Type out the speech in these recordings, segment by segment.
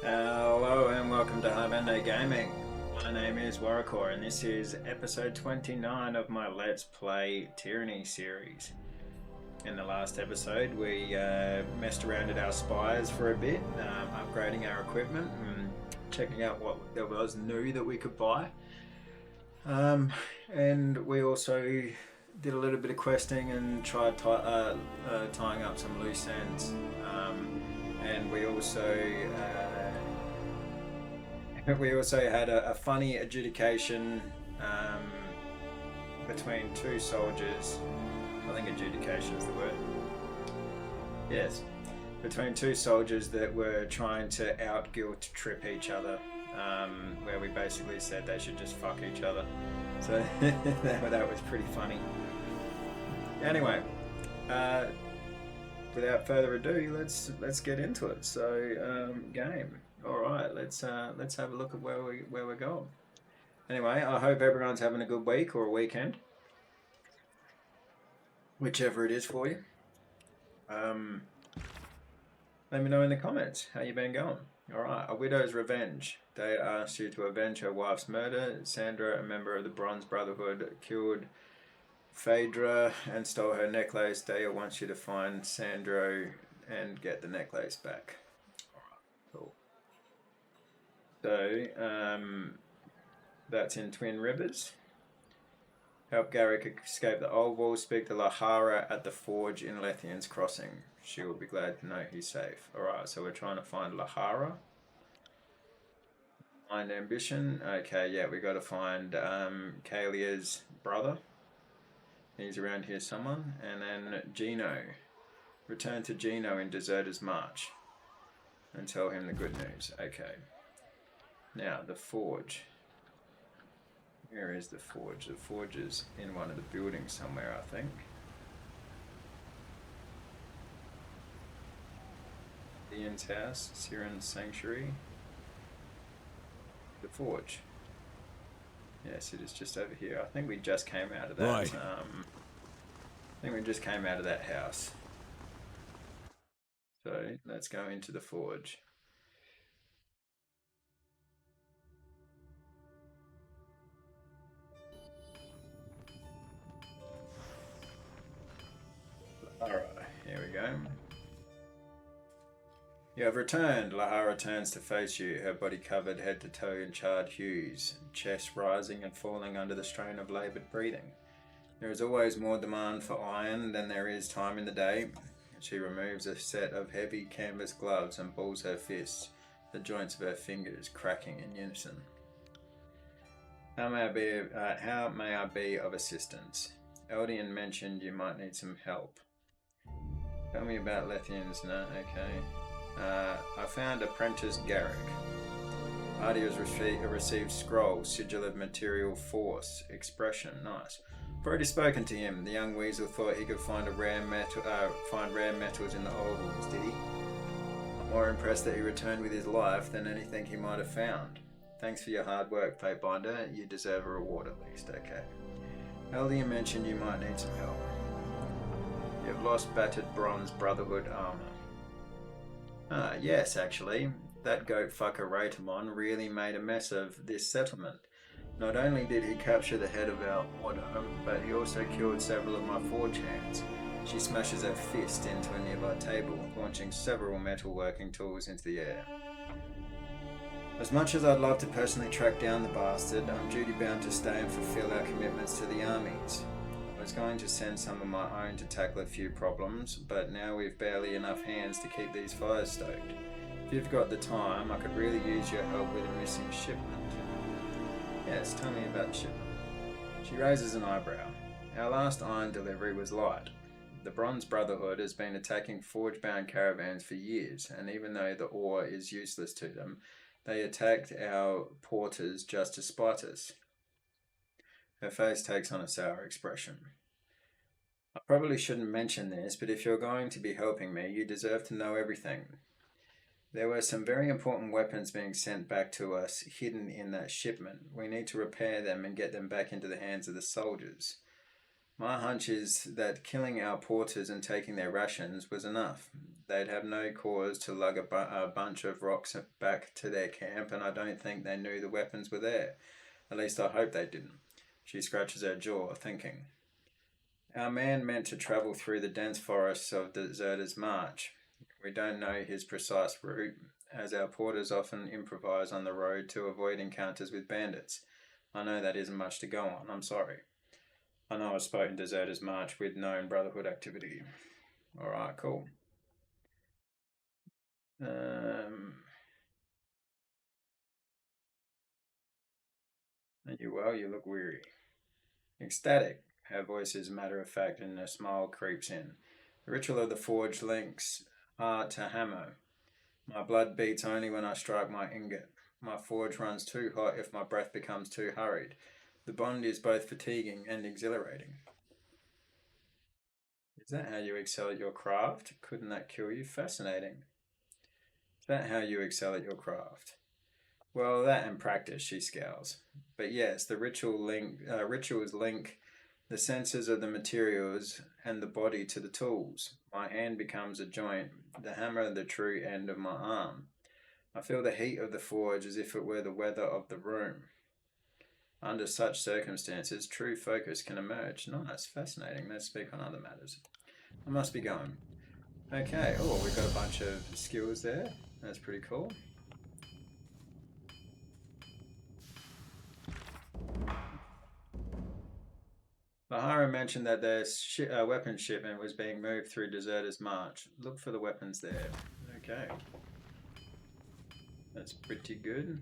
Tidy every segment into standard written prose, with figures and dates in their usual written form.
Hello and welcome to Harbender Gaming. My name is Warrior and this is episode 29 of my Let's Play Tyranny series. In the last episode we messed around at our spires for a bit, upgrading our equipment and checking out what there was new that we could buy. And we also did a little bit of questing and tried tying up some loose ends. And we also had a funny adjudication between two soldiers. I think adjudication is the word. Yes, between two soldiers that were trying to out-guilt trip each other, where we basically said they should just fuck each other. So that was pretty funny. Anyway, without further ado, let's get into it. So game. All right, let's have a look at where we're going. Anyway, I hope everyone's having a good week or a weekend, whichever it is for you. Let me know in the comments how you been going. All right, a widow's revenge. They asked you to avenge her wife's murder. Sandra, a member of the Bronze Brotherhood, killed Phaedra and stole her necklace. Daya wants you to find Sandro and get the necklace back. Alright, cool. So, that's in Twin Rivers. Help Garrick escape the Oldwalls. Speak to Lahara at the forge in Lethian's Crossing. She will be glad to know he's safe. Alright, so we're trying to find Lahara. Find ambition. Okay, yeah, we got to find Kalia's brother. He's around here someone. And then Gino. Return to Gino in Deserter's March. And tell him the good news. Okay. Now, the forge. Where is the forge? The forge is in one of the buildings somewhere, I think. Ian's house. Siren's Sanctuary. The forge. Yes, it is just over here. I think we just came out of that. Right. I think we just came out of that house. So let's go into the forge. Alright, here we go. You have returned. Lahara turns to face you, her body covered head to toe in charred hues, chest rising and falling under the strain of laboured breathing. There is always more demand for iron than there is time in the day. She removes a set of heavy canvas gloves and balls her fists, the joints of her fingers cracking in unison. How may I be of assistance? Eldian mentioned you might need some help. Tell me about Lethians. No, okay. I found Apprentice Garrick. Artie has received scroll, sigil of material force, expression. Nice. I've already spoken to him. The young weasel thought he could find rare metals in the Oldwalls, did he? I'm more impressed that he returned with his life than anything he might have found. Thanks for your hard work, Fatebinder. You deserve a reward at least. Okay. Eldian mentioned you might need some help. You've lost battered Bronze Brotherhood armor. Ah, yes, actually. That goat fucker Raitamon really made a mess of this settlement. Not only did he capture the head of our order, but he also killed several of my forge hands. She smashes her fist into a nearby table, launching several metalworking tools into the air. As much as I'd love to personally track down the bastard, I'm duty-bound to stay and fulfill our commitments to the armies. I was going to send some of my own to tackle a few problems, but now we've barely enough hands to keep these fires stoked. If you've got the time, I could really use your help with a missing shipment. Yes, tell me about the shipment. She raises an eyebrow. Our last iron delivery was light. The Bronze Brotherhood has been attacking forge-bound caravans for years, and even though the ore is useless to them, they attacked our porters just to spite us. Her face takes on a sour expression. I probably shouldn't mention this, but if you're going to be helping me, you deserve to know everything. There were some very important weapons being sent back to us, hidden in that shipment. We need to repair them and get them back into the hands of the soldiers. My hunch is that killing our porters and taking their rations was enough. They'd have no cause to lug a bunch of rocks back to their camp, and I don't think they knew the weapons were there. At least I hope they didn't. She scratches her jaw, thinking. Our man meant to travel through the dense forests of Deserter's March. We don't know his precise route, as our porters often improvise on the road to avoid encounters with bandits. I know that isn't much to go on, I'm sorry. I know I've spoken Deserter's March with known Brotherhood activity. Alright, cool. Are you well? You look weary. Ecstatic. Her voice is matter of fact and a smile creeps in. The ritual of the forge links heart to hammer. My blood beats only when I strike my ingot. My forge runs too hot if my breath becomes too hurried. The bond is both fatiguing and exhilarating. Is that how you excel at your craft? Couldn't that kill you? Fascinating. Is that how you excel at your craft? Well, that and practice, she scowls. But yes, the rituals link the senses of the materials and the body to the tools. My hand becomes a joint, the hammer the true end of my arm. I feel the heat of the forge as if it were the weather of the room. Under such circumstances, true focus can emerge. Nice, fascinating. Let's speak on other matters. I must be going. Okay, oh, we've got a bunch of skills there. That's pretty cool. Lahara mentioned that their weapons shipment was being moved through Deserter's March. Look for the weapons there. Okay. That's pretty good.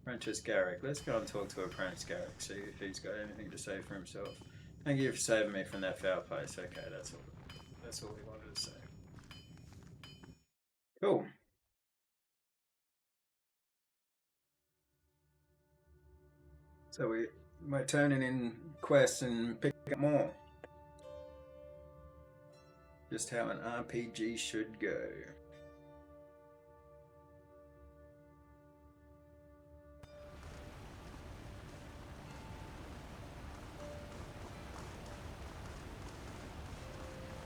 Apprentice Garrick. Let's go and talk to Apprentice Garrick, see if he's got anything to say for himself. Thank you for saving me from that foul place. Okay, that's all. That's all he wanted to say. Cool. So we're turning in quests and picking up more. Just how an RPG should go.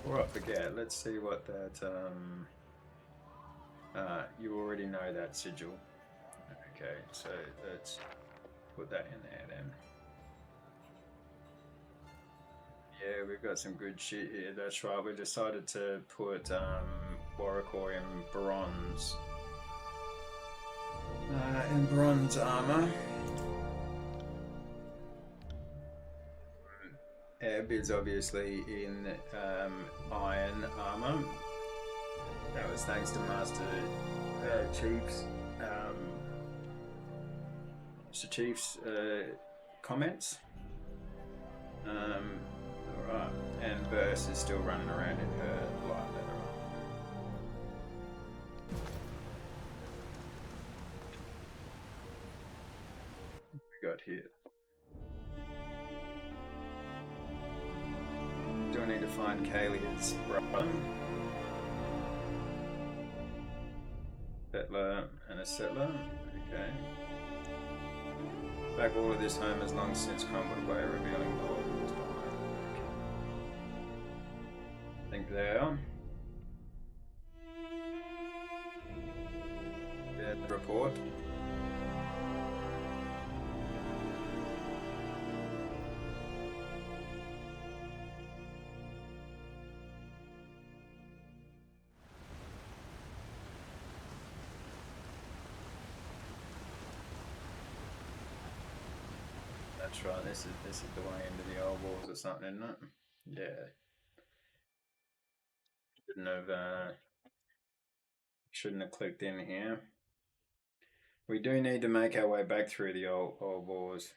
Before I forget, let's see what that. You already know that sigil. Okay, so let's put that in there then. Yeah, we've got some good shit here. That's right. We decided to put Warwickor in bronze armor. Ebb is obviously in iron armor. That was thanks to Master Chief's comments. Alright, and Verse is still running around in her light leather armor. What we got here? Do I need to find Kalia's brother? Settler and a settler. Okay. Back all of this home has long since crumbled away, revealing the whole was behind. I think there. The report. That's right. This is the way into the Oldwalls or something, isn't it? Yeah. Shouldn't have clicked in here. We do need to make our way back through the Oldwalls.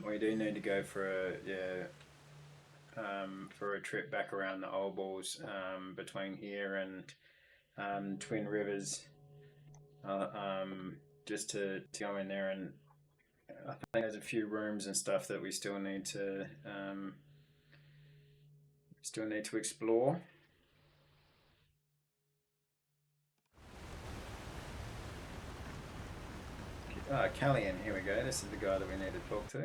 We do need to go for a trip back around the Oldwalls between here and Twin Rivers. Just to go in there, and I think there's a few rooms and stuff that we still need to explore. Callian, here we go. This is the guy that we need to talk to.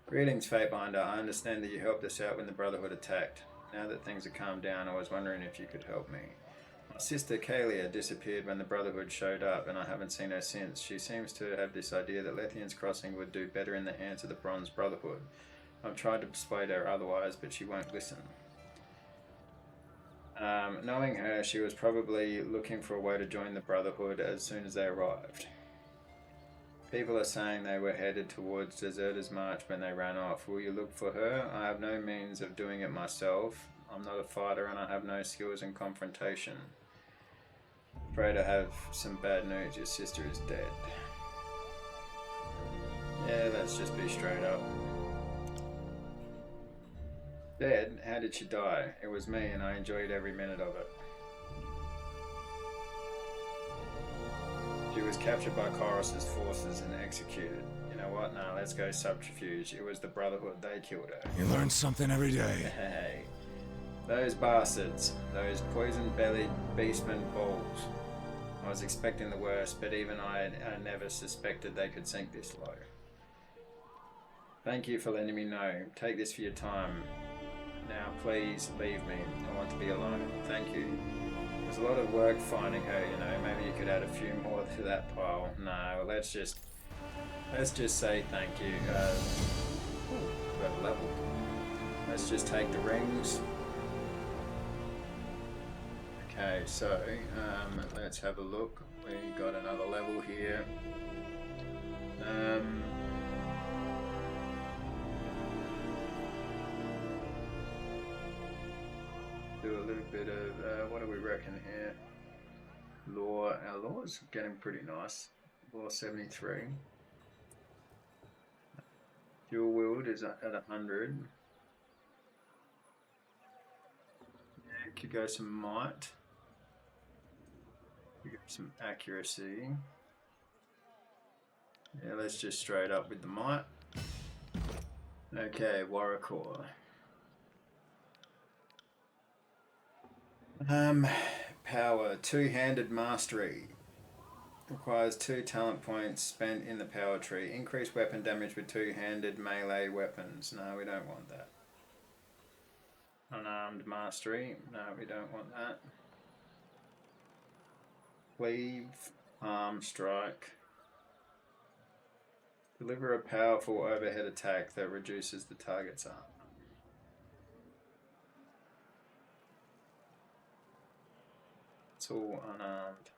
Greetings, Fatebinder. I understand that you helped us out when the Brotherhood attacked. Now that things have calmed down, I was wondering if you could help me. My sister Kalia disappeared when the Brotherhood showed up, and I haven't seen her since. She seems to have this idea that Lethian's Crossing would do better in the hands of the Bronze Brotherhood. I've tried to persuade her otherwise, but she won't listen. Knowing her, she was probably looking for a way to join the Brotherhood as soon as they arrived. People are saying they were headed towards Deserter's March when they ran off. Will you look for her? I have no means of doing it myself. I'm not a fighter and I have no skills in confrontation. Afraid I have some bad news. Your sister is dead. Yeah, let's just be straight up. Dead? How did she die? It was me and I enjoyed every minute of it. She was captured by Chorus's forces and executed. You know what? Nah, let's go subterfuge. It was the Brotherhood. They killed her. You learn something every day. Hey. Those bastards. Those poison-bellied beastmen balls. I was expecting the worst, but even I never suspected they could sink this low. Thank you for letting me know. Take this for your time. Now please leave me. I want to be alone. Thank you. There's a lot of work finding her, you know. Maybe you could add a few more to that pile. No, let's just say thank you. Got a level. Let's just take the rings. Okay, so let's have a look. We got another level here. Do a little bit of what do we reckon here? Law. Our law's getting pretty nice. Law 73. Dual wield is at 100. Yeah, could go some might. Could go some accuracy. Yeah, let's just straight up with the might. Okay, Warrior. Power, two-handed mastery. Requires 2 talent points spent in the power tree. Increased weapon damage with two-handed melee weapons. No, we don't want that. Unarmed mastery. No, we don't want that. Cleave, arm strike. Deliver a powerful overhead attack that reduces the target's arm. It's all unarmed.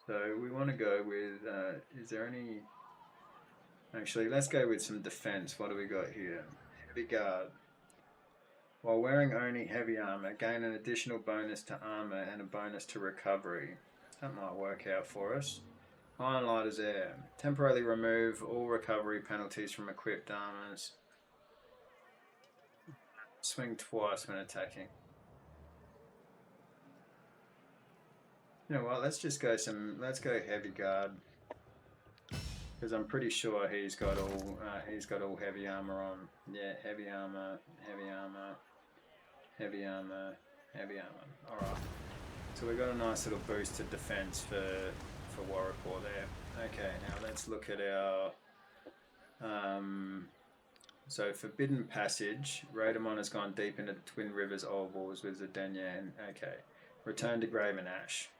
So we want to go with, is there any, actually let's go with some defense. What do we got here? Heavy guard. While wearing only heavy armor, gain an additional bonus to armor and a bonus to recovery. That might work out for us. Iron Lighter's Air. Temporarily remove all recovery penalties from equipped armors. Swing twice when attacking. You know what? Let's go heavy guard, because I'm pretty sure he's got all heavy armor on. Yeah, heavy armor, heavy armor, heavy armor, heavy armor. All right. So we got a nice little boost to defense for Warrior there. Okay, now let's look at our. So Forbidden Passage. Raidamon has gone deep into the Twin Rivers Oldwalls with Zedenya. Okay. Return to Graven Ash.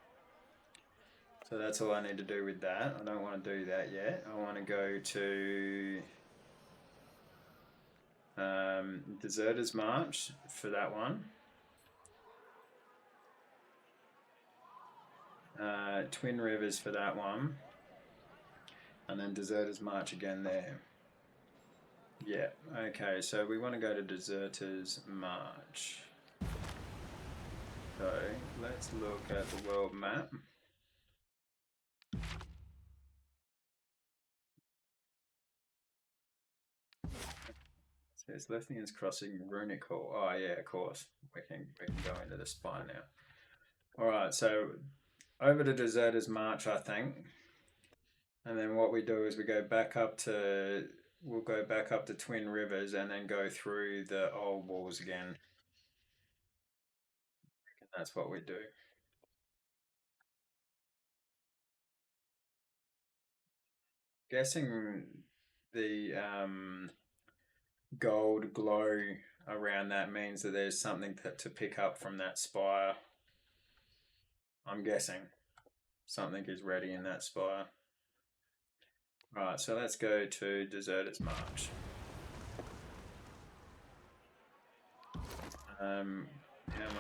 So that's all I need to do with that. I don't want to do that yet. I want to go to Deserter's March for that one. Twin Rivers for that one. And then Deserter's March again there. Yeah, okay, so we want to go to Deserter's March. So let's look at the world map. It says Lethian's Crossing, Runic Hall. Oh yeah, of course. We can go into the spine now. Alright, so over to Deserter's March, I think. And then what we do is we go back up to Twin Rivers and then go through the Oldwalls again. And that's what we do. Guessing the gold glow around that means that there's something to pick up from that spire. I'm guessing something is ready in that spire. Right, so let's go to Deserter's March. How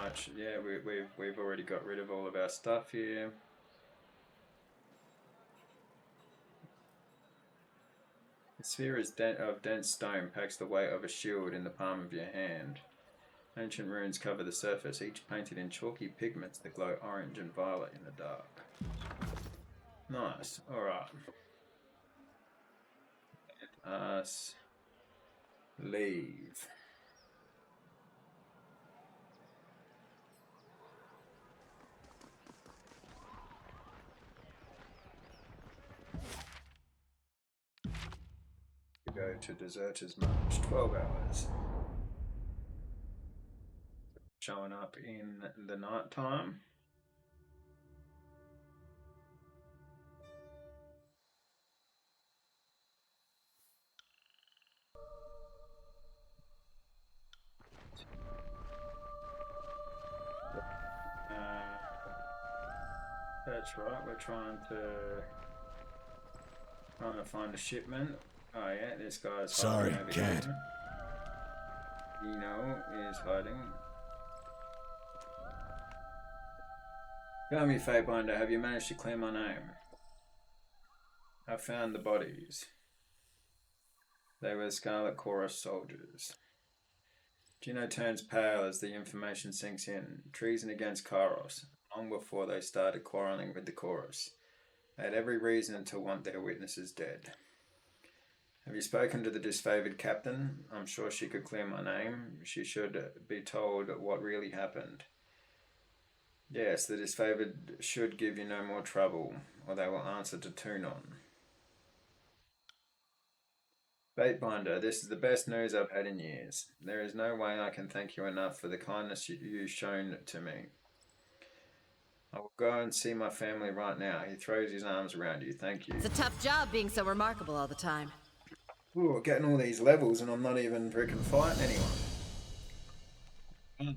much? Yeah, we've already got rid of all of our stuff here. The sphere of dense stone packs the weight of a shield in the palm of your hand. Ancient runes cover the surface, each painted in chalky pigments that glow orange and violet in the dark. Nice. Alright. Let us leave. We go to Deserter's March. 12 hours. Showing up in the night time. That's right, we're trying to find a shipment. Oh yeah, this guy's sorry, hiding over can't. here. Eno is hiding. Tell me, Fatebinder, have you managed to clear my name? I found the bodies. They were Scarlet Chorus soldiers. Gino turns pale as the information sinks in. Treason against Kairos, long before they started quarrelling with the Chorus. They had every reason to want their witnesses dead. Have you spoken to the disfavored captain? I'm sure she could clear my name. She should be told what really happened. Yes, the disfavored should give you no more trouble, or they will answer to Tunon. Fatebinder, this is the best news I've had in years. There is no way I can thank you enough for the kindness you've shown to me. I will go and see my family right now. He throws his arms around you. Thank you. It's a tough job being so remarkable all the time. Ooh, getting all these levels and I'm not even freaking fighting anyone.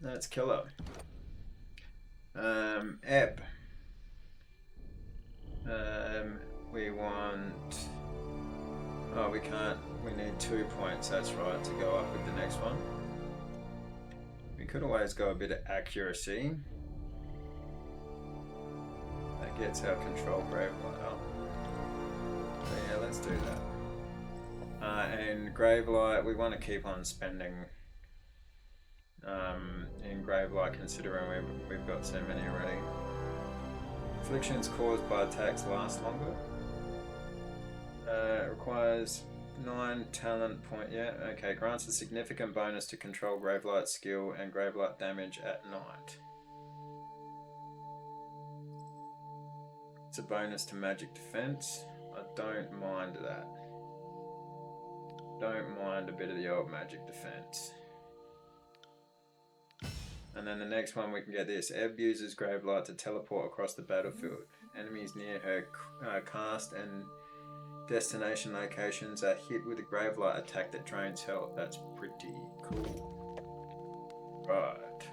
That's killer. Ebb. We want... Oh, we can't. We need 2 points, that's right, to go up with the next one. We could always go a bit of accuracy. That gets our control Gravelight up. So yeah, let's do that. And Gravelight, we want to keep on spending in Gravelight considering we've got so many already. Afflictions caused by attacks last longer. Requires 9 talent point. Yeah, okay. Grants a significant bonus to control Gravelight skill and Gravelight damage at night. It's a bonus to magic defense. I don't mind that. Don't mind a bit of the old magic defense. And then the next one we can get this. Ebb uses Gravelight to teleport across the battlefield. Enemies near her cast and destination locations are hit with a Gravelight attack that drains health. That's pretty cool. Right.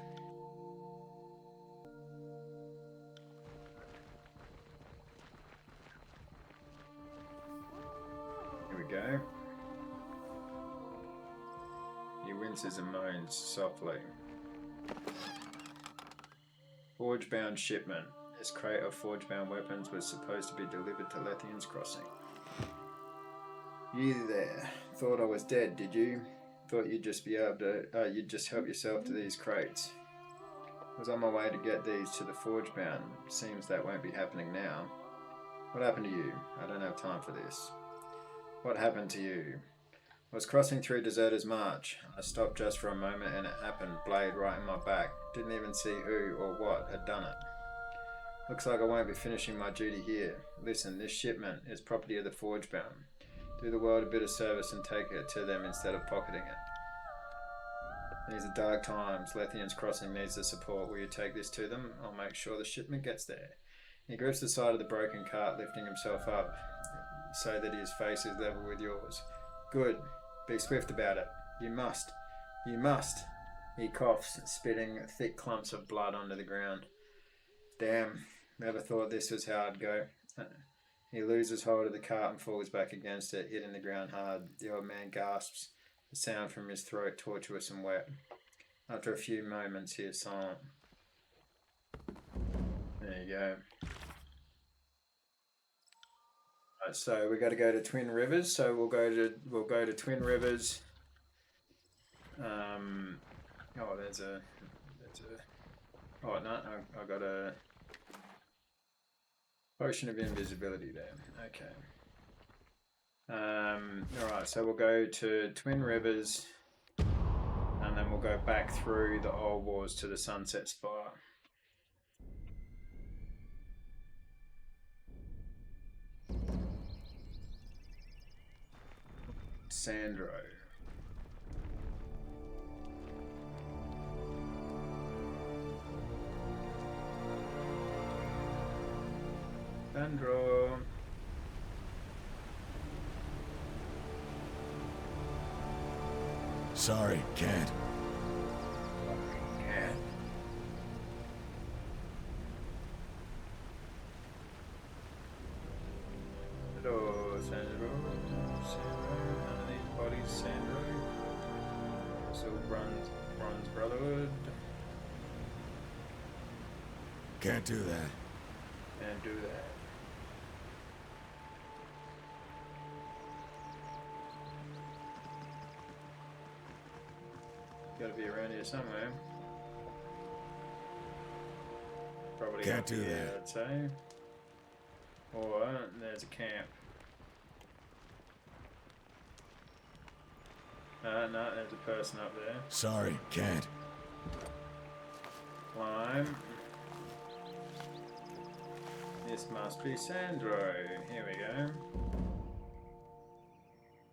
Here we go. He winces and moans softly. Forge-bound shipment. This crate of forge-bound weapons was supposed to be delivered to Lethian's Crossing. You there. Thought I was dead, did you? Thought you'd just be able to, you'd just help yourself to these crates. Was on my way to get these to the Forge-bound. Seems that won't be happening now. What happened to you? I don't have time for this. What happened to you? I was crossing through Deserter's March. I stopped just for a moment and it happened, blade right in my back. Didn't even see who or what had done it. Looks like I won't be finishing my duty here. Listen, this shipment is property of the Forge-bound. Do the world a bit of service and take it to them instead of pocketing it. These are dark times. Lethian's Crossing needs the support. Will you take this to them? I'll make sure the shipment gets there. He grips the side of the broken cart, lifting himself up. so that his face is level with yours. Good. Be swift about it. You must. You must. He coughs, spitting thick clumps of blood onto the ground. Damn. Never thought this was how it'd go. He loses hold of the cart and falls back against it, hitting the ground hard. The old man gasps, the sound from his throat tortuous and wet. After a few moments, he is silent. There you go. Right, so we got to go to Twin Rivers. So we'll go to Twin Rivers. Oh, there's a. Oh no, I got a potion of invisibility there. Okay. All right, so we'll go to Twin Rivers, and then we'll go back through the Oldwalls to the Sunset Spire. Sandro. Sandro. Sorry, can't. Can't. Hello, Sandro. Sandro. None of these bodies, Sandro. So Bronze Brotherhood. Can't do that. Can't do that. Gotta be around here somewhere. Probably Can't up do here, that. I'd say. Or there's a camp. No, there's a person up there. Sorry, can't. Climb. This must be Sandro. Here we go.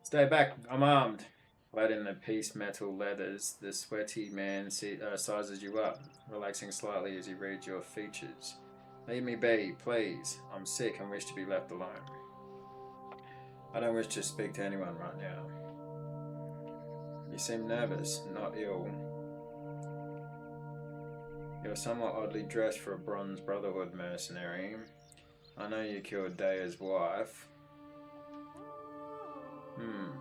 Stay back, I'm armed. Clad in the piece metal leathers, the sweaty man sizes you up, relaxing slightly as he reads your features. Leave me be, please. I'm sick and wish to be left alone. I don't wish to speak to anyone right now. You seem nervous, not ill. You're somewhat oddly dressed for a Bronze Brotherhood mercenary. I know you killed Daya's wife. You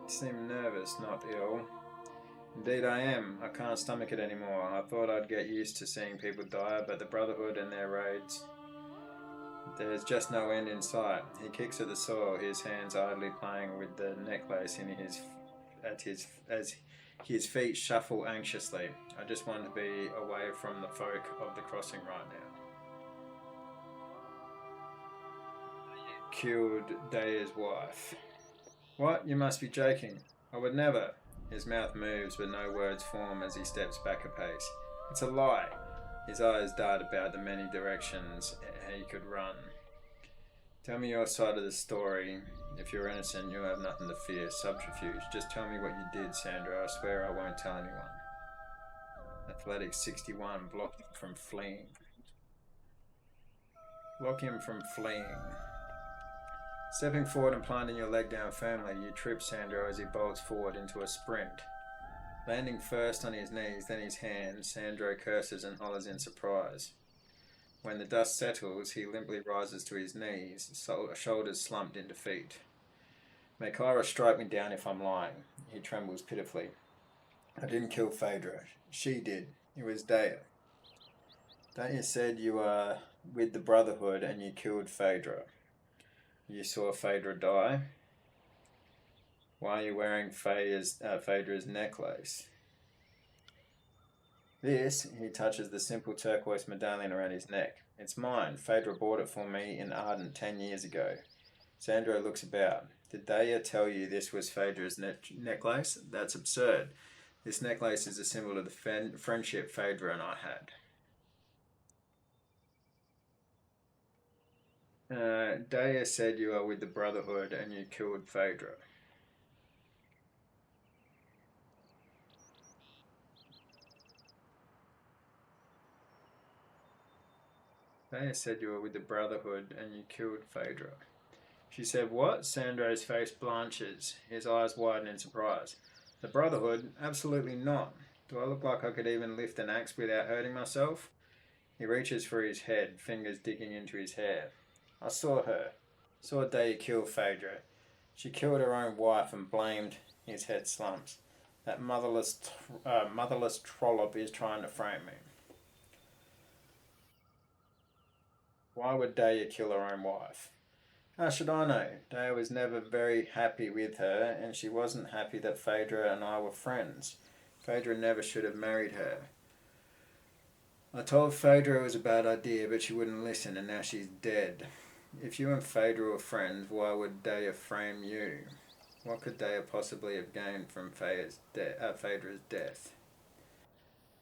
seem nervous, not ill. Indeed I am. I can't stomach it anymore. I thought I'd get used to seeing people die, but the Brotherhood and their raids... There's just no end in sight. He kicks at the soil, his hands idly playing with the necklace as his feet shuffle anxiously. I just want to be away from the folk of the crossing right now. Killed Daya's wife. What? You must be joking. I would never. His mouth moves, but no words form as he steps back a pace. It's a lie. His eyes dart about the many directions he could run. Tell me your side of the story. If you're innocent, you'll have nothing to fear. Subterfuge. Just tell me what you did, Sandra. I swear I won't tell anyone. Athletics 61. Block him from fleeing. Block him from fleeing. Stepping forward and planting your leg down firmly, you trip Sandro as he bolts forward into a sprint. Landing first on his knees, then his hands, Sandro curses and hollers in surprise. When the dust settles, he limply rises to his knees, shoulders slumped in defeat. May Kyra strike me down if I'm lying. He trembles pitifully. I didn't kill Phaedra. She did. It was Daya. Daya said you were with the Brotherhood and you killed Phaedra. You saw Phaedra die. Why are you wearing Phaedra's necklace? This, he touches the simple turquoise medallion around his neck. It's mine. Phaedra bought it for me in Ardent 10 years ago. Sandro looks about. Did Daya tell you this was Phaedra's necklace? That's absurd. This necklace is a symbol of the friendship Phaedra and I had. Daya said you are with the Brotherhood and you killed Phaedra. Daya said you were with the Brotherhood and you killed Phaedra. She said, "What?" Sandro's face blanches. His eyes widen in surprise. "The Brotherhood? Absolutely not. Do I look like I could even lift an axe without hurting myself?" He reaches for his head, fingers digging into his hair. "I saw her. Saw Day kill Phaedra. She killed her own wife and blamed." His head slumps. "That motherless trollop is trying to frame me." Why would Daya kill her own wife? How should I know? Daya was never very happy with her, and she wasn't happy that Phaedra and I were friends. Phaedra never should have married her. I told Phaedra it was a bad idea, but she wouldn't listen, and now she's dead. If you and Phaedra were friends, why would Daya frame you? What could Daya possibly have gained from Phaedra's death?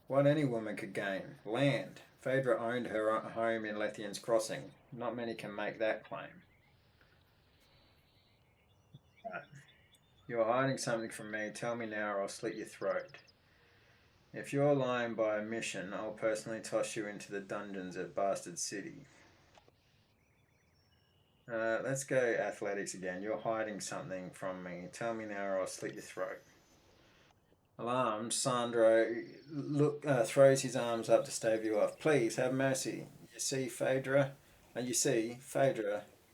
What any woman could gain. Land. Phaedra owned her home in Lethian's Crossing. Not many can make that claim. You're hiding something from me. Tell me now or I'll slit your throat. If you're lying by omission, I'll personally toss you into the dungeons at Bastard City. Let's go athletics again. You're hiding something from me. Tell me now or I'll slit your throat. Alarmed, Sandro throws his arms up to stave you off. "Please, have mercy. You see Phaedra?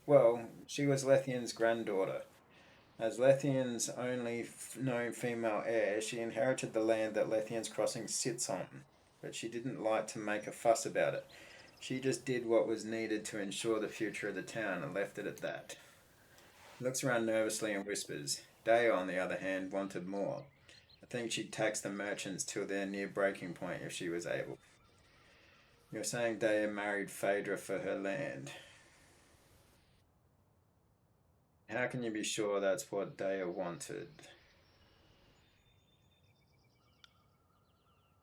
Well, she was Lethian's granddaughter. As Lethian's only known female heir, she inherited the land that Lethian's Crossing sits on, but she didn't like to make a fuss about it. She just did what was needed to ensure the future of the town and left it at that." He looks around nervously and whispers. Daya, on the other hand, wanted more. I think she'd tax the merchants till they're near breaking point if she was able. You're saying Daya married Phaedra for her land. How can you be sure that's what Daya wanted?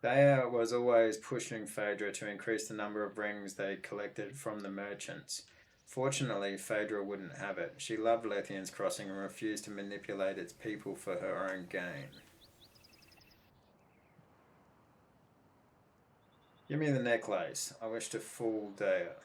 Daya was always pushing Phaedra to increase the number of rings they collected from the merchants. Fortunately, Phaedra wouldn't have it. She loved Lethian's Crossing and refused to manipulate its people for her own gain. "Give me the necklace. I wish to fool Daya."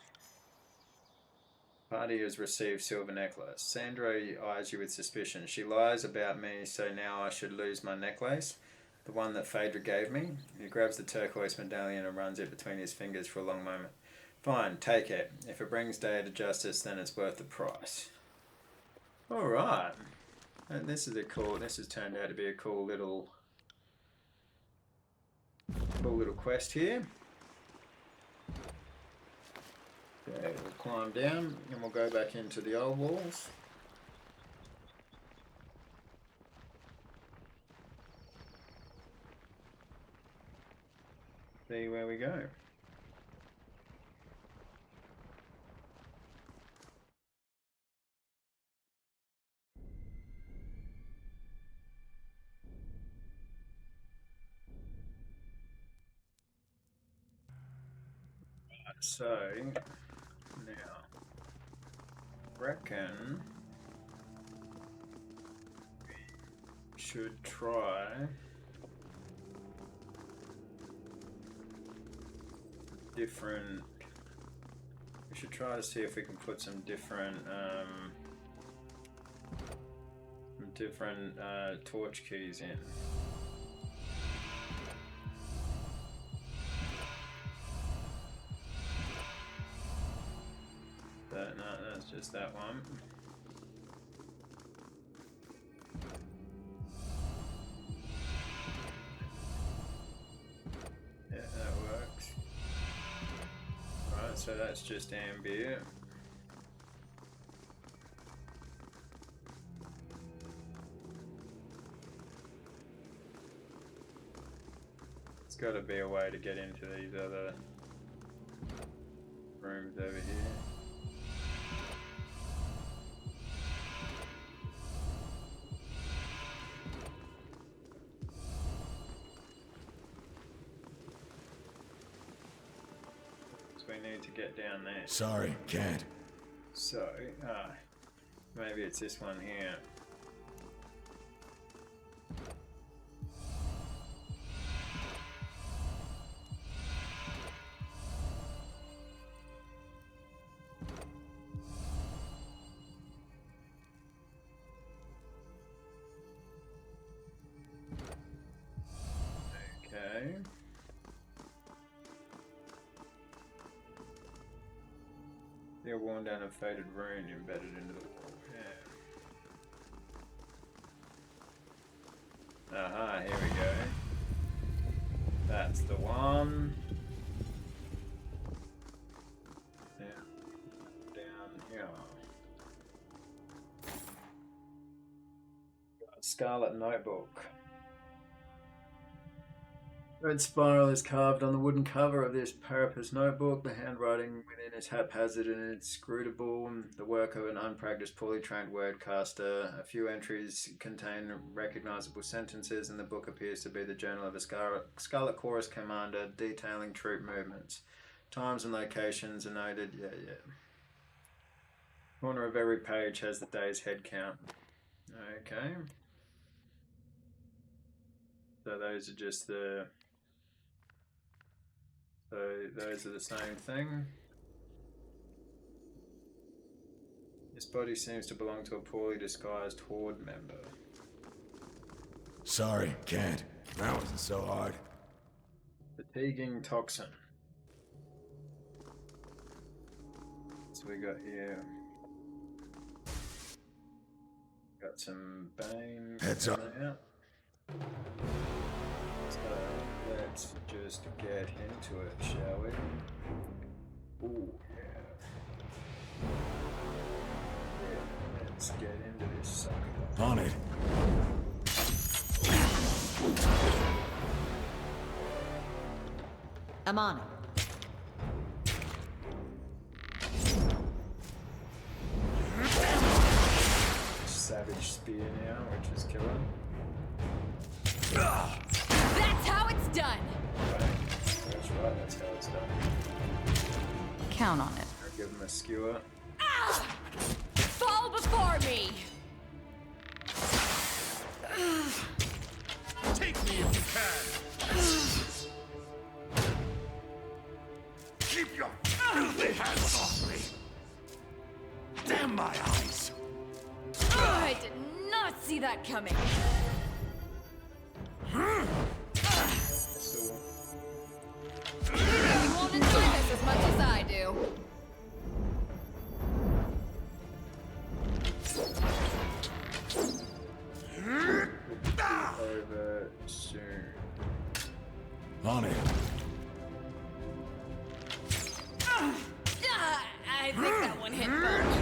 "Party has received silver necklace." Sandro eyes you with suspicion. "She lies about me, so now I should lose my necklace? The one that Phaedra gave me?" He grabs the turquoise medallion and runs it between his fingers for a long moment. "Fine, take it. If it brings Daya to justice, then it's worth the price." Alright. And this has turned out to be a cool little quest here. Okay, we'll climb down and we'll go back into the Oldwalls. See where we go. So now reckon we should try different. We should try to see if we can put some different torch keys in. No, that's just that one. Yeah, that works. Right, so that's just ambient. There's got to be a way to get into these other rooms over here. We need to get down there. Sorry, can't. So, maybe it's this one here. Okay. They're worn down a faded rune embedded into the wall. Yeah. Aha, here we go. That's the one. Down here. Got a Scarlet Notebook. Red spiral is carved on the wooden cover of this Parapus notebook. The handwriting within is haphazard and inscrutable. The work of an unpracticed, poorly trained wordcaster. A few entries contain recognizable sentences, and the book appears to be the journal of a Scarlet Chorus commander detailing troop movements. Times and locations are noted. Yeah. Corner of every page has the day's head count. Okay. So those are just the... So those are the same thing. This body seems to belong to a poorly disguised Horde member. Sorry, can't. That wasn't so hard. Fatiguing toxin. So we got here. Got some Bane. Heads up. Out. So let's just get into it, shall we? Ooh, yeah. Let's get into this sucker. On it. I'm on it. Savage spear now, which is killing. That's how it's done! Right. That's right, that's how it's done. Count on it. I'll give him a skewer. Ah! Fall before me! Take me if you can. Keep your filthy hands off me. Damn my eyes. I did not see that coming. So, You won't enjoy this as much as I do. over soon. On it. I think that one hit first.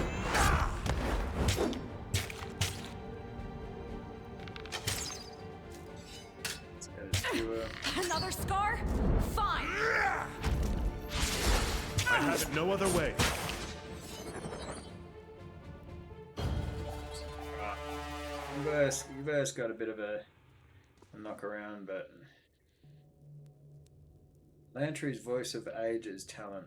Let's get a skewer. Another scar? Fine. I have it no other way. Reverse got a bit of a knock around, but Lantry's voice of ages talent.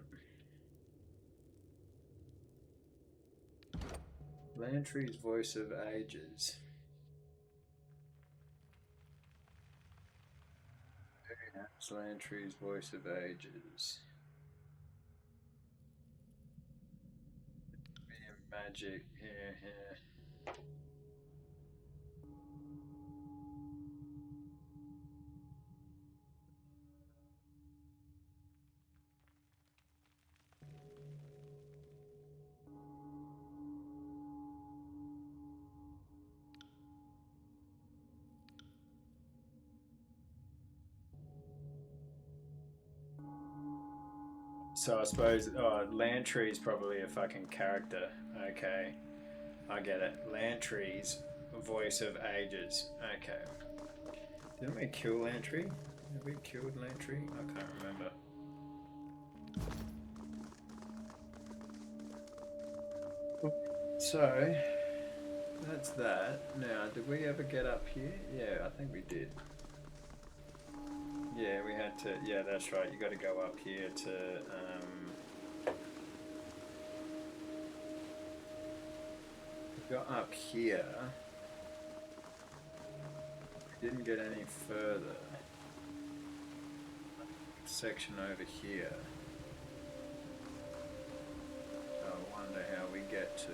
Lantry's voice of ages. That's Lantry's voice of ages. Magic here. So I suppose Lantry's probably a fucking character. Okay, I get it. Lantry's voice of ages. Okay. Didn't we kill Lantry? Have we killed Lantry? I can't remember. So that's that. Now, did we ever get up here? Yeah, I think we did. Yeah, we had to. Yeah, that's right. You got to go up here to. Got up here. Didn't get any further. Section over here. I wonder how we get to.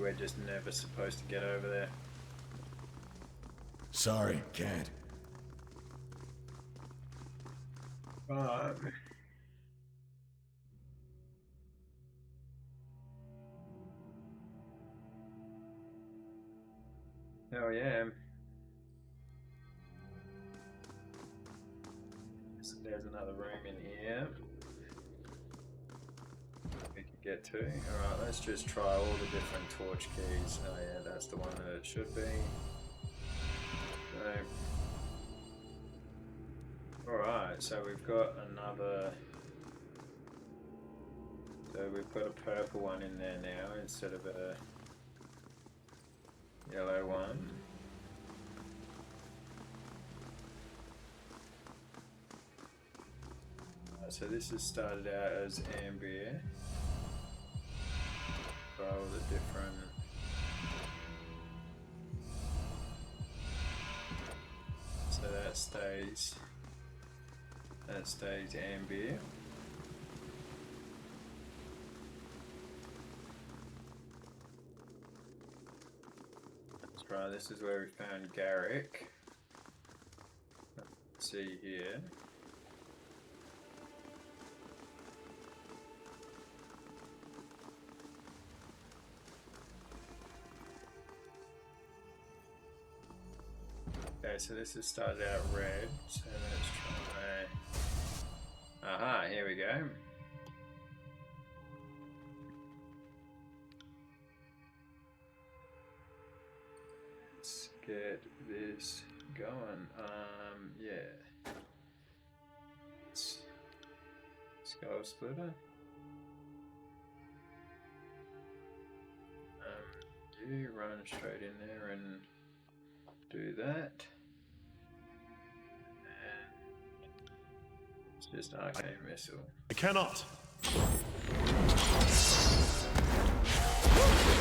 we're just never supposed to get over there. Sorry, can't. Right. Hell yeah. So there's another room in here we can get to. Alright, let's just try all the different torch keys. Oh yeah, that's the one that it should be. Alright, so we've got another... So we've got a purple one in there now instead of a yellow one. So this has started out as amber. For all the different... So that stays amber. That's right, this is where we found Garrick. Let's see here. Okay, so this has started out red, so let's try... Aha, here we go. Let's get this going. Yeah. Skull splitter. You run straight in there and do that. And it's just arcane missile. I cannot.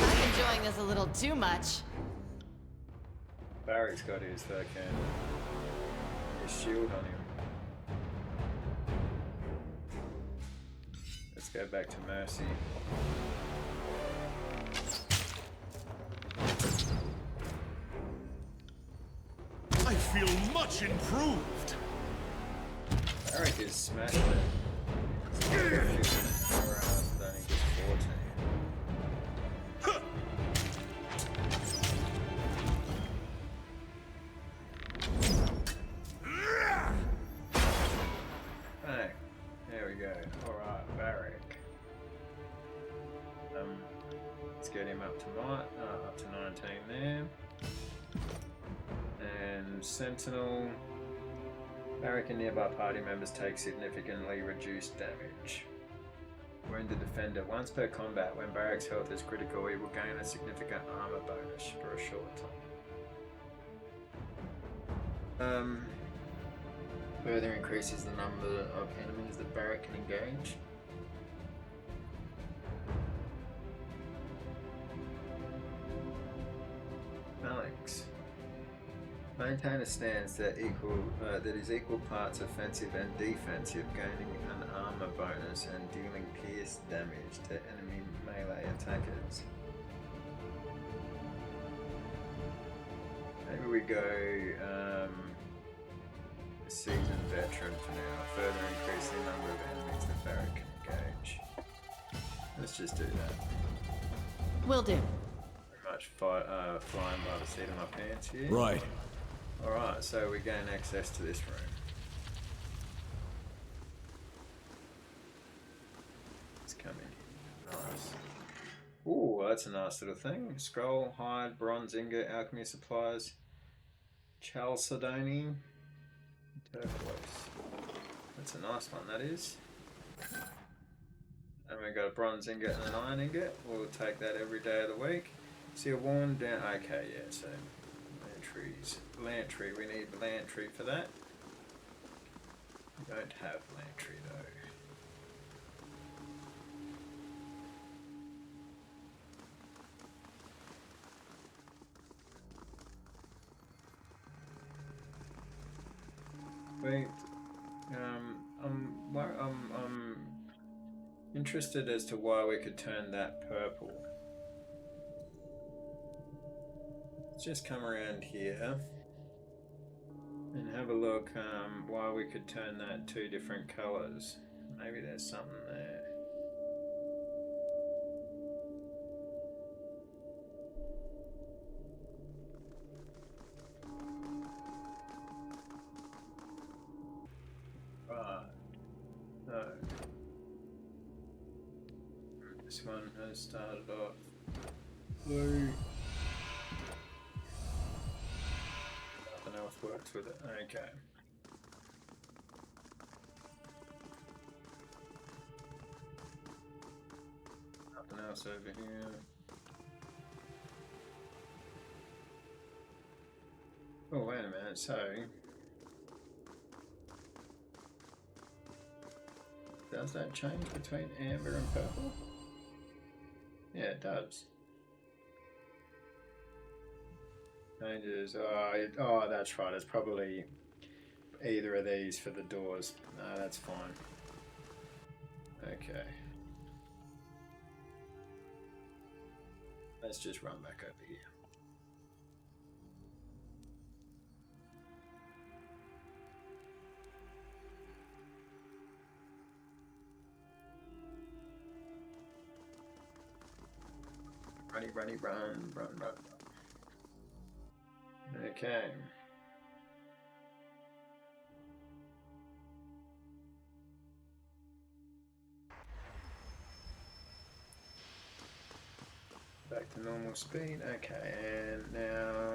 I'm enjoying this a little too much. Barry's got his shield on him. Let's go back to Mercy. I feel much improved. Barrick is smashing it. Only just 14. Hey, there we go. Alright, Barrick. Let's get him up to 19 there. And Sentinel. Barrick and nearby party members take significantly reduced damage. Wounded Defender. Once per combat, when Barrick's health is critical, he will gain a significant armor bonus for a short time. Further increases the number of enemies that Barrick can engage. Alex. Maintain a stance that is equal parts offensive and defensive, gaining an armor bonus and dealing pierce damage to enemy melee attackers. Maybe we go seasoned veteran for now. Further increase the number of enemies that Barrick can engage. Let's just do that. Will do. Pretty much flying by the seat of my pants here. Right. Alright, so we gain access to this room. Let's come in here. Nice. Ooh, that's a nice little thing. Scroll, hide, bronze ingot, alchemy supplies, chalcedony, turquoise. That's a nice one, that is. And we got a bronze ingot and an iron ingot. We'll take that every day of the week. Seal worn down. Okay, yeah, so trees. Lantry, we need Lantry for that. We don't have Lantry though. Wait, I'm interested as to why we could turn that purple. Let's just come around here and have a look why we could turn that 2 different colours. Maybe there's something there. Right. No. This one has started off blue. Nothing else works with it. Okay. Nothing else over here. Oh, wait a minute. So, does that change between amber and purple? Yeah, it does. Changes. Oh, that's right. It's probably either of these for the doors. No, that's fine. Okay. Let's just run back over here. Run. Okay. Back to normal speed. Okay, and now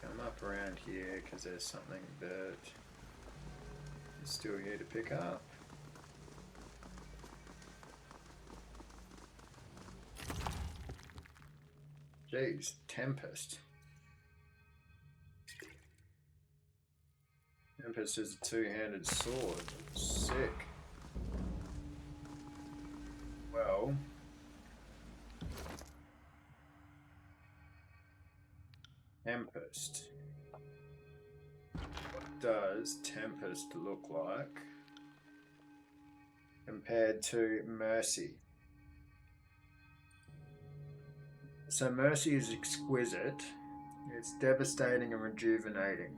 come up around here because there's something that is still here to pick up. Jeez, Tempest. Tempest is a 2-handed sword. Sick. Well, Tempest. What does Tempest look like compared to Mercy? So Mercy is exquisite. It's devastating and rejuvenating.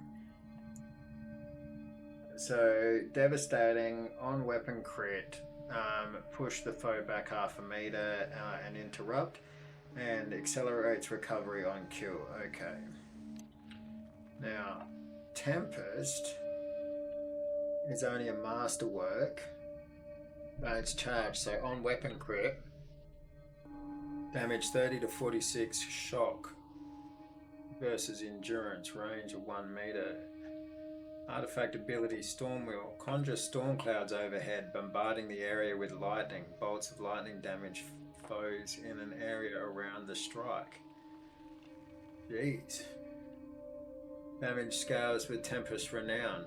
So devastating on weapon crit, push the foe back half a meter and interrupt, and accelerates recovery on kill. Okay. Now, Tempest is only a masterwork, but it's charged. So on weapon crit, damage 30 to 46 shock versus endurance, range of 1 meter. Artifact ability Stormwheel. Conjure storm clouds overhead, bombarding the area with lightning. Bolts of lightning damage foes in an area around the strike. Jeez. Damage scales with Tempest Renown.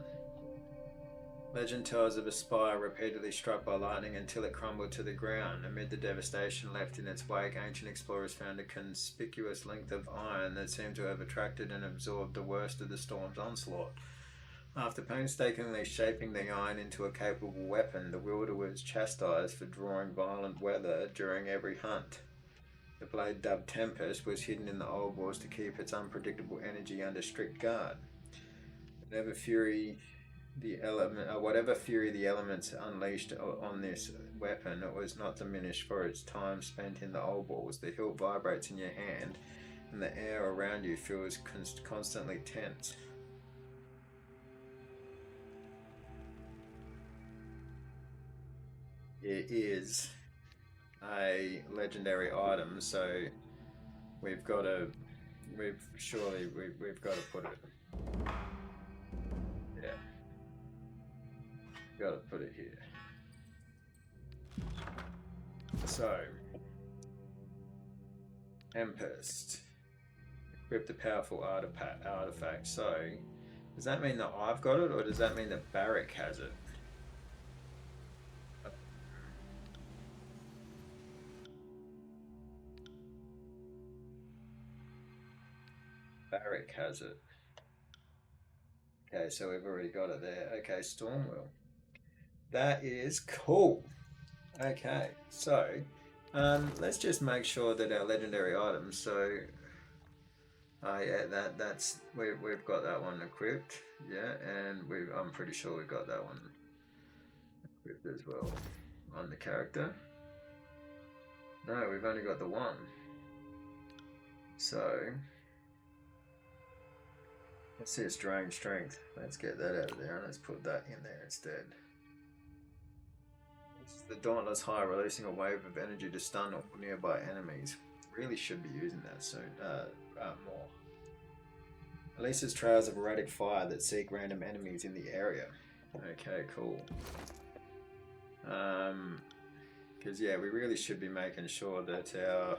Legend tells of a spire repeatedly struck by lightning until it crumbled to the ground. Amid the devastation left in its wake, ancient explorers found a conspicuous length of iron that seemed to have attracted and absorbed the worst of the storm's onslaught. After painstakingly shaping the iron into a capable weapon, the wielder was chastised for drawing violent weather during every hunt. The blade, dubbed Tempest, was hidden in the Oldwalls to keep its unpredictable energy under strict guard. Whatever fury the elements unleashed on this weapon, it was not diminished for its time spent in the Oldwalls. The hilt vibrates in your hand, and the air around you feels constantly tense. It is a legendary item, so we've got to put it. Yeah, got to put it here. So, Tempest, equipped a powerful artifact. So, does that mean that I've got it, or does that mean that Barrick has it? Barrick has it. Okay, so we've already got it there. Okay, Stormwheel. That is cool. Okay, so let's just make sure that our legendary items, so Oh yeah, that's we've got that one equipped. Yeah, and I'm pretty sure we've got that one equipped as well on the character. No, we've only got the one. So let's see its drain strength. Let's get that out of there and let's put that in there instead. This is the Dauntless High, releasing a wave of energy to stun all nearby enemies. Really should be using that soon. More. Releases trails of erratic fire that seek random enemies in the area. Okay, cool. Because yeah, we really should be making sure that our...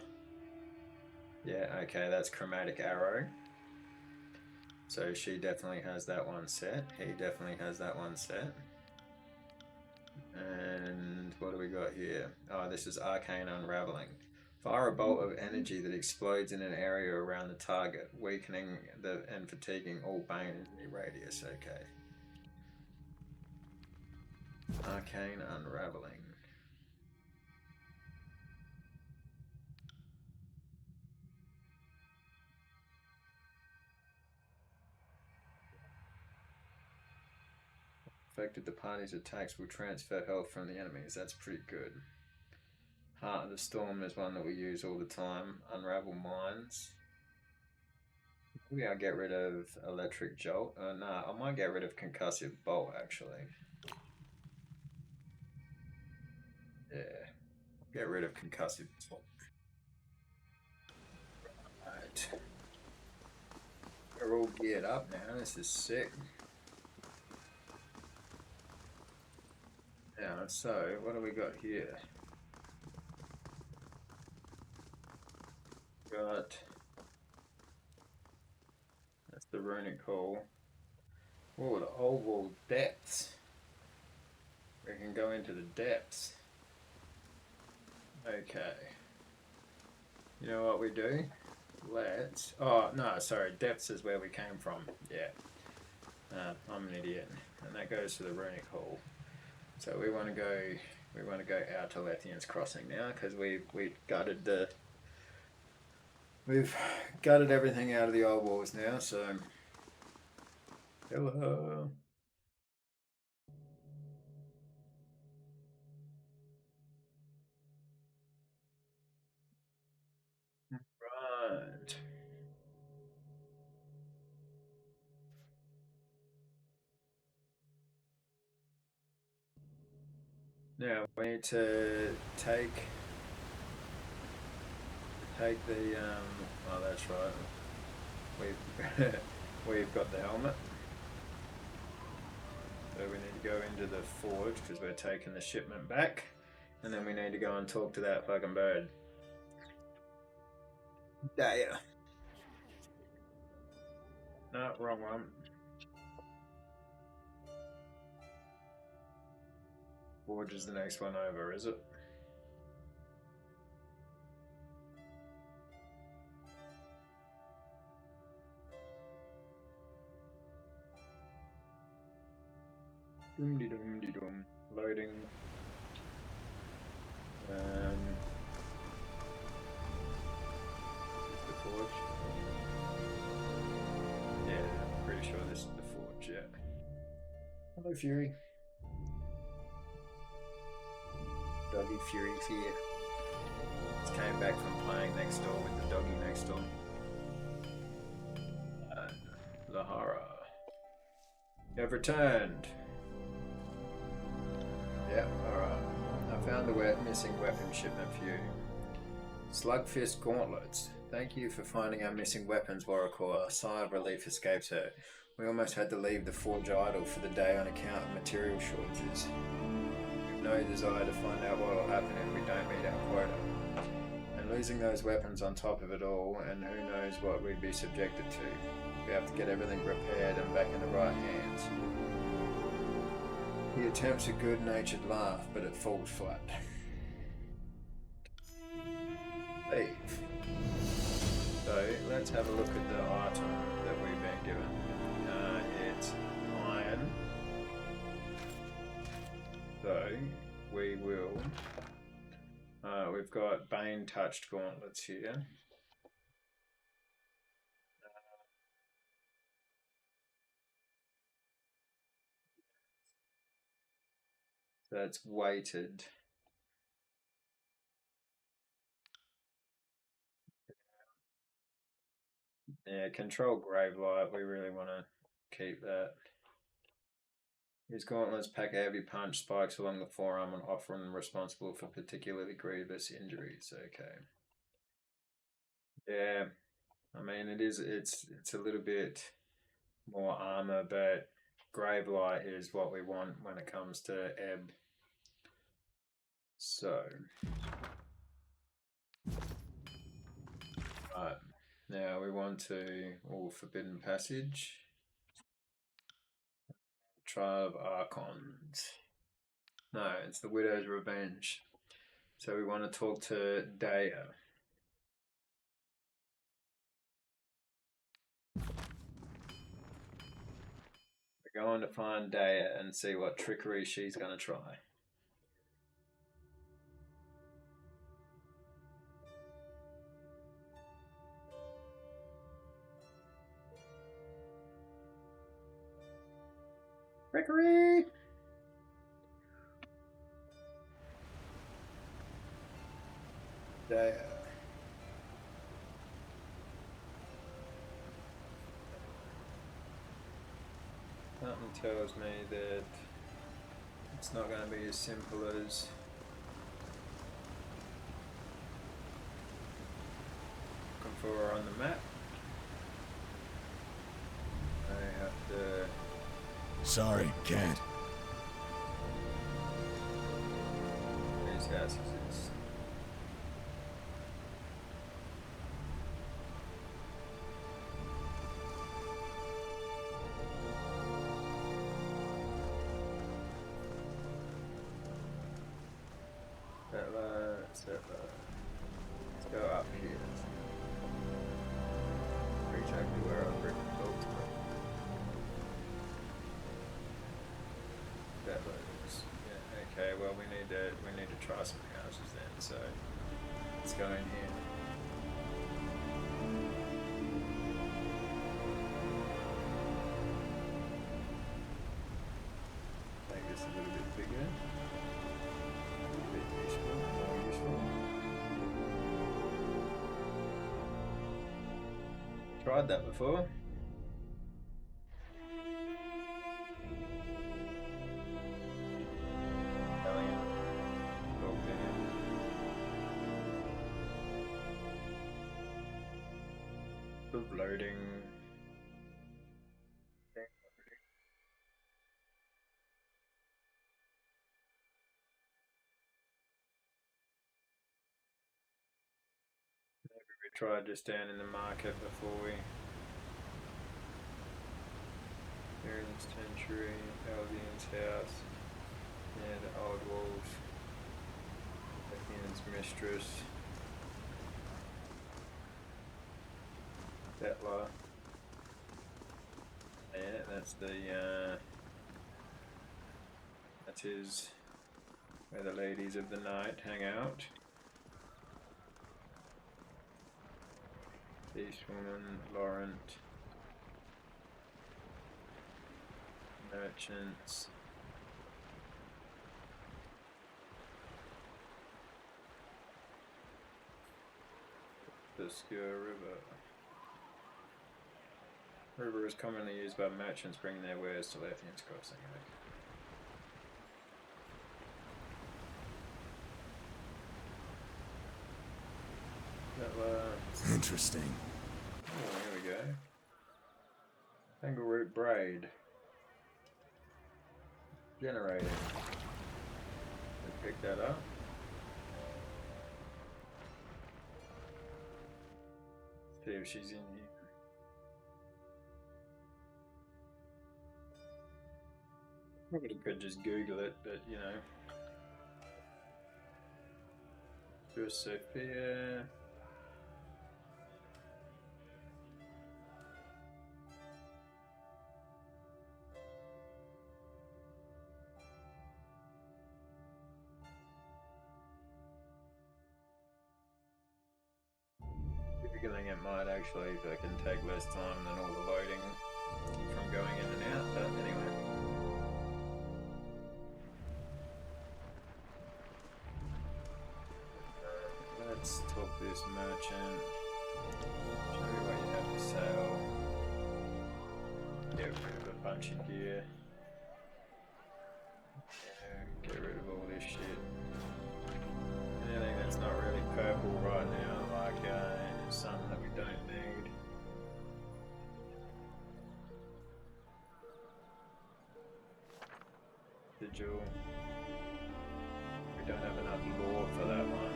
Yeah, okay, that's Chromatic Arrow. So she definitely has that one set. He definitely has that one set. And what do we got here? Oh, this is Arcane Unraveling. Fire a bolt of energy that explodes in an area around the target, weakening and fatiguing all Bane in the radius. Okay. Arcane Unraveling. Affected the party's attacks will transfer health from the enemies. That's pretty good. Heart of the Storm is one that we use all the time. Unravel Mines. Maybe I'll get rid of Electric Jolt. Nah, I might get rid of Concussive Bolt actually. Yeah. Get rid of Concussive Bolt. Right. We're all geared up now. This is sick. Yeah, so what do we got here? Got... That's the Runic Hall. Oh, the Oldwalls depths. We can go into the depths. Okay. You know what we do? Let's... Oh, no, sorry. Depths is where we came from. Yeah. I'm an idiot. And that goes to the Runic Hall. So we want to go out to Lethian's Crossing now because we've gutted everything out of the Oldwalls now. So hello. Right. Now we need to take the oh, that's right. We've got the helmet. So we need to go into the forge because we're taking the shipment back, and then we need to go and talk to that fucking bird. Yeah. No, wrong one. Forge is the next one over, is it? Doom-de-doom-de-doom. Loading. The forge. Yeah, I'm pretty sure this is the forge, yeah. Hello, Fury. Doggy Fury's here. Just came back from playing next door with the doggy next door. Lahara. You have returned. Yep, alright. I found the missing weapon shipment for you. Slugfist Gauntlets. Thank you for finding our missing weapons, Warrior. A sigh of relief escapes her. We almost had to leave the forge idle for the day on account of material shortages. We've no desire to find out what will happen if we don't meet our quota. And losing those weapons on top of it all, and who knows what we'd be subjected to. We have to get everything repaired and back in the right hands. He attempts a good-natured laugh, but it falls flat. Leave. So let's have a look at the item that we've been given. It's iron. So we will. We've got Bane touched gauntlets here. That's weighted. Yeah, control grave light. We really want to keep that. His gauntlets pack a heavy punch, spikes along the forearm, and often responsible for particularly grievous injuries. Okay. Yeah, I mean it's a little bit more armor, but grave light is what we want when it comes to ebb. So, right now we want to all forbidden passage. Trial of Archons. No, it's the Widow's Revenge. So we want to talk to Dea. We're going to find Dea and see what trickery she's going to try. Trickery! Dea. Something tells me that it's not going to be as simple as looking for her on the map. I have to... Sorry, can't. These houses is... Let's go up here. Exactly where I've written Baltimore. That looks, yeah, okay, well we need to try some houses then, so let's go in here. Make this a little bit bigger. A bit useful, more useful. Tried that before. Loading. Maybe we tried just down in the market before we. Aaron's Century, Albian's house, yeah, the Oldwalls, Albian's mistress, Settler. Yeah, that's the that is where the ladies of the night hang out. Eastwoman, Laurent, merchants. The Skur River. River is commonly used by merchants bringing their wares to Lathian's Crossing. Interesting. Oh, here we go. Tangleroot braid. Generated. We pick that up. See if she's in here. Probably could just Google it, but you know. Just Sophia. Googling it might actually can take less time than all the loading from going in and out, but anyway. Let's talk to this merchant. Show me what you have to sell. Get rid of a bunch of gear. Yeah, get rid of all this shit. Anything that's not really purple right now, like something that we don't need. Sigil. We don't have enough lore for that one.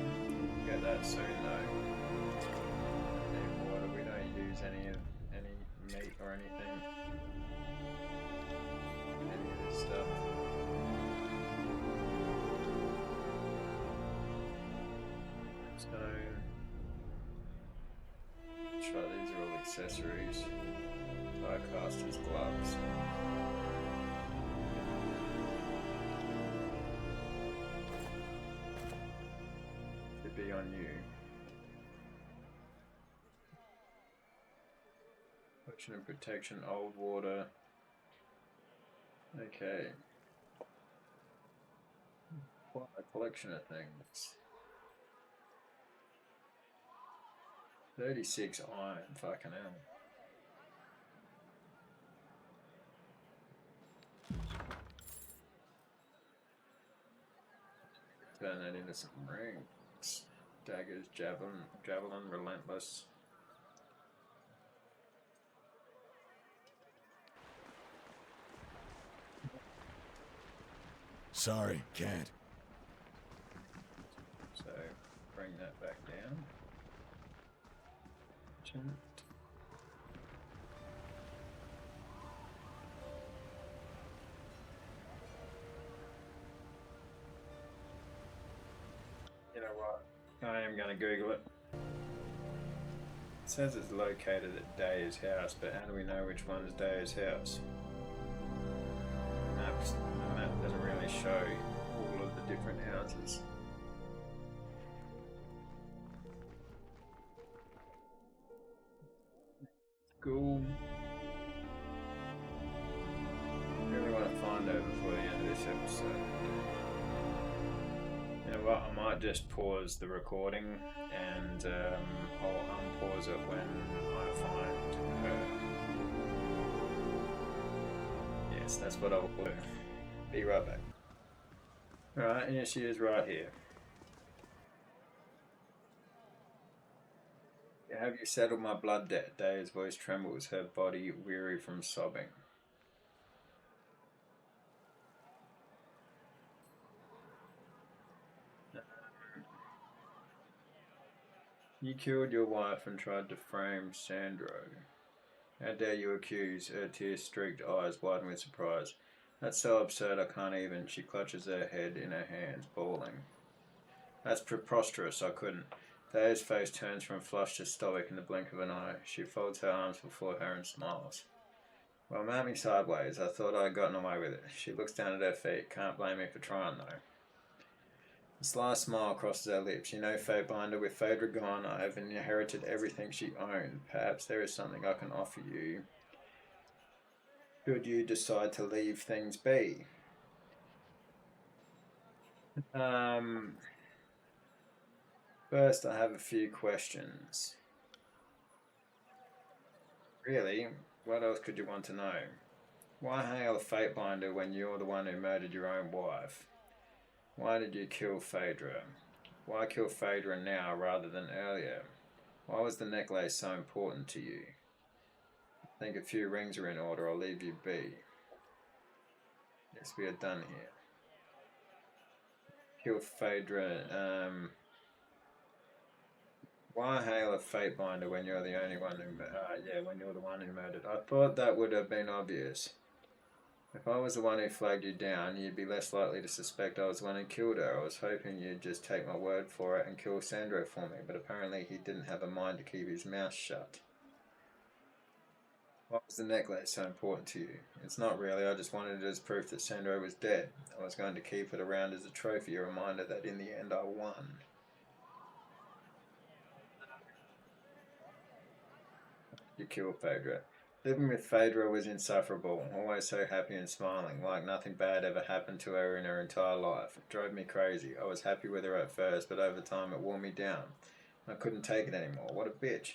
Get that soon though. Need water. We don't use any meat or anything. Any of this stuff. Stone. That's right, these are all accessories. Diecasters gloves. To be on you. Potion of protection, old water. Okay. What a collection of things. 36 iron, fucking hell. Turn that into some rings. Daggers, javelin, relentless. Sorry, can't. So bring that back down. You know what? I am going to Google it. It says it's located at Daya's house, but how do we know which one is Daya's house? The map doesn't really show all of the different houses. School. Really want to find out before the end of this episode. You know what? I might just pause the recording and I'll unpause it when I find her. Yes, that's what I'll do. Be right back. Alright, here she is right here. Have you settled my blood debt? Daya's voice trembles, her body weary from sobbing. You killed your wife and tried to frame Sandro. How dare you accuse? Her tear-streaked eyes widen with surprise. That's so absurd I can't even. She clutches her head in her hands, bawling. That's preposterous, I couldn't. Daya's face turns from flushed to stoic in the blink of an eye. She folds her arms before her and smiles. Well, mount me sideways. I thought I'd gotten away with it. She looks down at her feet. Can't blame me for trying, though. A sly smile crosses her lips. You know, Fatebinder, with Phaedra gone, I have inherited everything she owned. Perhaps there is something I can offer you. Should you decide to leave things be? First, I have a few questions. Really? What else could you want to know? Why hail a Fatebinder when you're the one who murdered your own wife? Why did you kill Phaedra? Why kill Phaedra now rather than earlier? Why was the necklace so important to you? I think a few rings are in order. I'll leave you be. Yes, we are done here. Kill Phaedra. Why hail a Fatebinder when you're the only one who... when you're the one who murdered. I thought that would have been obvious. If I was the one who flagged you down, you'd be less likely to suspect I was the one who killed her. I was hoping you'd just take my word for it and kill Sandro for me, but apparently he didn't have a mind to keep his mouth shut. Why was the necklace so important to you? It's not really, I just wanted it as proof that Sandro was dead. I was going to keep it around as a trophy, a reminder that in the end I won. You killed Phaedra. Living with Phaedra was insufferable, always so happy and smiling, like nothing bad ever happened to her in her entire life. It drove me crazy. I was happy with her at first, but over time it wore me down. I couldn't take it anymore. What a bitch.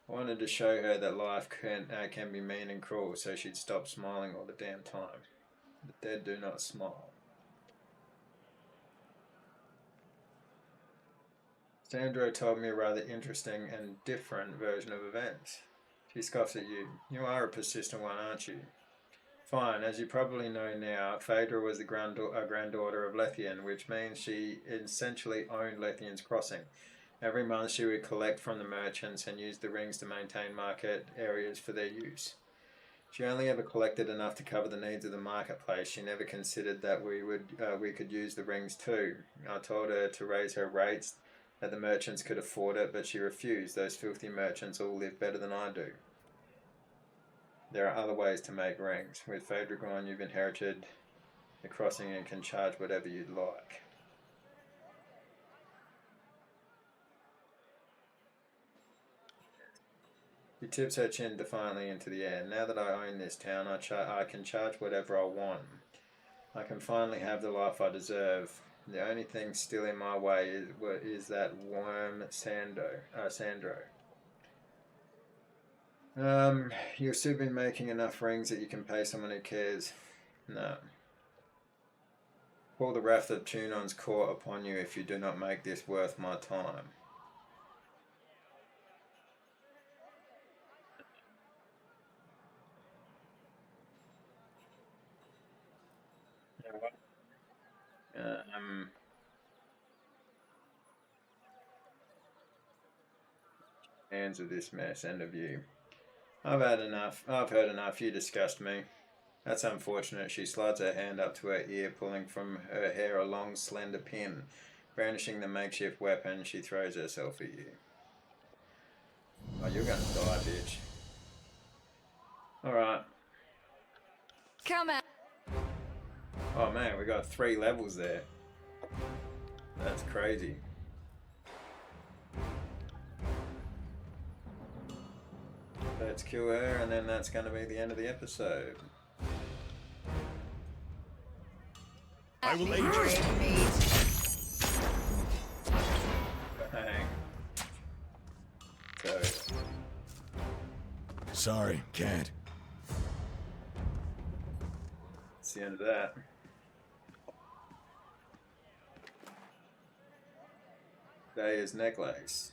I wanted to show her that life can be mean and cruel, so she'd stop smiling all the damn time. The dead do not smile. Sandro told me a rather interesting and different version of events. She scoffs at you. You are a persistent one, aren't you? Fine, as you probably know now, Phaedra was the granddaughter of Lethian, which means she essentially owned Lethian's crossing. Every month she would collect from the merchants and use the rings to maintain market areas for their use. She only ever collected enough to cover the needs of the marketplace. She never considered that we could use the rings too. I told her to raise her rates, that the merchants could afford it, but she refused. Those filthy merchants all live better than I do. There are other ways to make rings. With Phaedra gone, you've inherited the crossing and can charge whatever you'd like. She tips her chin defiantly into the air. Now that I own this town, I can charge whatever I want. I can finally have the life I deserve. The only thing still in my way is that worm Sandro. You'll still be making enough rings that you can pay someone who cares. No. Call the wrath of Tunon's court upon you if you do not make this worth my time. Hands of this mess, end of you. I've had enough. I've heard enough. You disgust me. That's unfortunate. She slides her hand up to her ear, pulling from her hair a long, slender pin. Brandishing the makeshift weapon, she throws herself at you. Oh, you're gonna die, bitch. Alright. Come out. Oh man, we got 3 levels there. That's crazy. Let's kill her, and then that's going to be the end of the episode. I will aid you. Bang. So, Sorry, can't. that's the end of that. Today is necklace.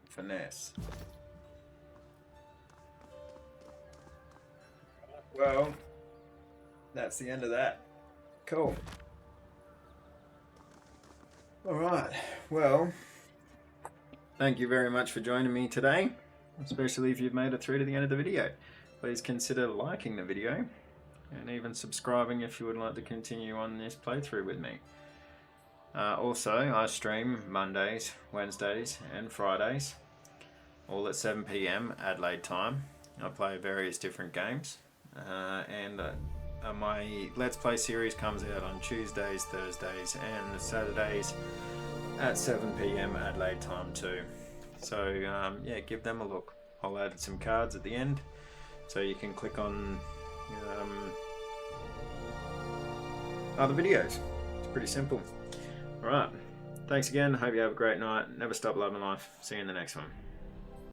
Finesse. Well, that's the end of that. Cool. Alright, well, thank you very much for joining me today, especially if you've made it through to the end of the video. Please consider liking the video and even subscribing if you would like to continue on this playthrough with me. Also, I stream Mondays, Wednesdays and Fridays, all at 7 PM Adelaide time. I play various different games. And my Let's Play series comes out on Tuesdays, Thursdays and Saturdays at 7 PM Adelaide time too. So yeah, give them a look. I'll add some cards at the end so you can click on other videos. It's pretty simple. Alright, thanks again. Hope you have a great night. Never stop loving life. See you in the next one.